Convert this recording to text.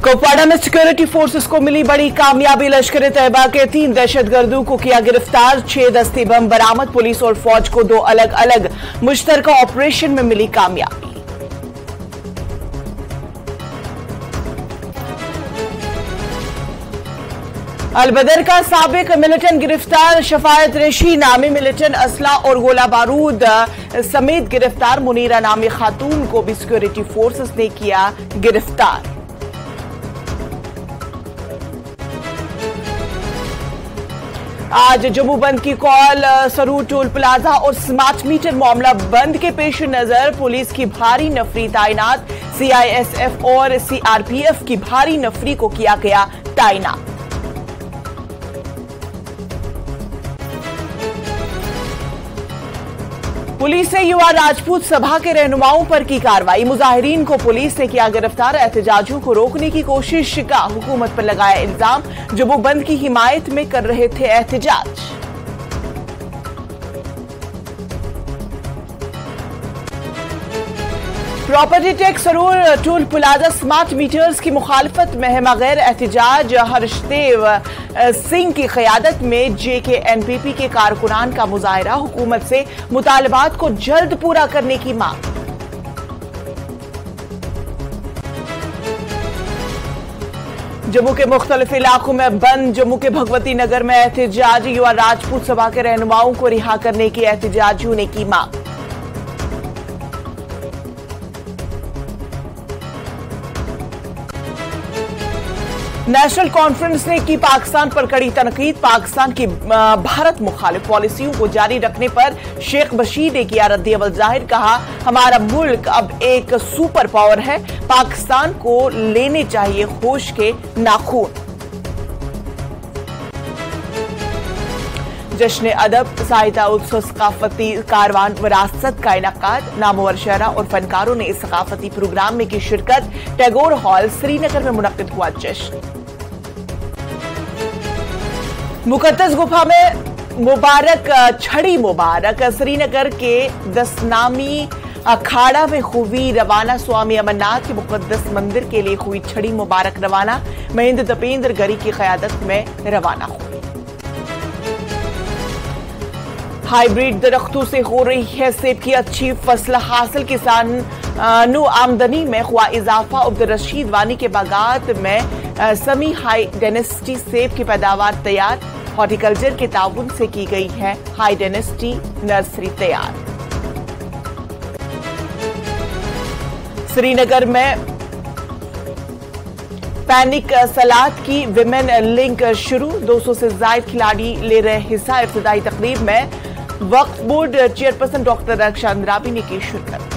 कुपवाड़ा में security forces को मिली बड़ी कामयाबी। लश्कर तैयबा के 3 दहशतगर्दों को किया गिरफ्तार। 6 दस्ती बम बरामद। पुलिस और फौज को 2 अलग अलग मुश्तरका ऑपरेशन में मिली कामयाबी। अलबदर का साबिक मिलिटेंट गिरफ्तार। शफायत रेशी नामी मिलिटेंट असला और गोला बारूद समेत गिरफ्तार। मुनीरा नामी खातून को भी सिक्योरिटी फोर्सेस ने किया गिरफ्तार। आज जम्मू बंद की कॉल। सरूर टोल प्लाजा और स्मार्ट मीटर मामला बंद के पेश नजर पुलिस की भारी नफरी तैनात। सीआईएसएफ और सीआरपीएफ की भारी नफरी को किया गया तैनात। पुलिस ने युवा राजपूत सभा के रहनुमाओं पर की कार्रवाई। मुजाहिरीन को पुलिस ने किया गिरफ्तार। एहतजाजियों को रोकने की कोशिश का हुकूमत पर लगाया इल्जाम। जम्मू बंद की हिमायत में कर रहे थे एहतजाज। Property tax सरूर toll plaza smart meters की मुखालफत में है मगैर एहतजाज। हर्षदेव सिंह की क़यादत में जेकेएनपीपी के कारकुनान का मुजाहरा। हुकूमत से मुतालबात को जल्द पूरा करने की मांग। जम्मू के मुख्तलिफ इलाकों में बंद। जम्मू के भगवती नगर में एहतजाज। युवा राजपूत सभा के रहनुमाओं को रिहा करने की एहतजाजियों ने की मांग। नेशनल कॉन्फ्रेंस ने की पाकिस्तान पर कड़ी तनकीद। पाकिस्तान की भारत मुखालिफ पॉलिसियों को जारी रखने पर शेख बशीर ने किया रद्द-ए-अमल जाहिर। कहा, हमारा मुल्क अब एक सुपर पावर है। पाकिस्तान को लेने चाहिए होश के नाखून। जश्न अदब साहित्य उत्सव सकाफती कारवान विरासत का इनकाद। नामवर शहरा और फनकारों ने इस सकाफती प्रोग्राम में की शिरकत। टैगोर हॉल श्रीनगर में मुनक्किद हुआ जश्न। मुकद्दस गुफा में मुबारक छड़ी मुबारक। श्रीनगर के दसनामी अखाड़ा में हुई रवाना। स्वामी अमरनाथ के मुकद्दस मंदिर के लिए हुई छड़ी मुबारक रवाना। महेंद्र दपेंद्र गरी की क़यादत में रवाना हुई। हाइब्रिड दरख्तों से हो रही है सेब की अच्छी फसल हासिल। किसानों आमदनी में हुआ इजाफा। अब्दुल रशीद वानी के बागात में समी हाई डेनेसिटी सेब की पैदावार तैयार। हॉर्टिकल्चर के ताउन से की गई है हाई डेनेसिटी नर्सरी तैयार। श्रीनगर में पैनिक सलाद की विमेन लिंक शुरू। 200 से ज्यादा खिलाड़ी ले रहे हिस्सा। इब्तिदाई तकरीब में वक्फ बोर्ड चेयरपर्सन डॉक्टर रक्षा अंद्राबी ने की शिरकत।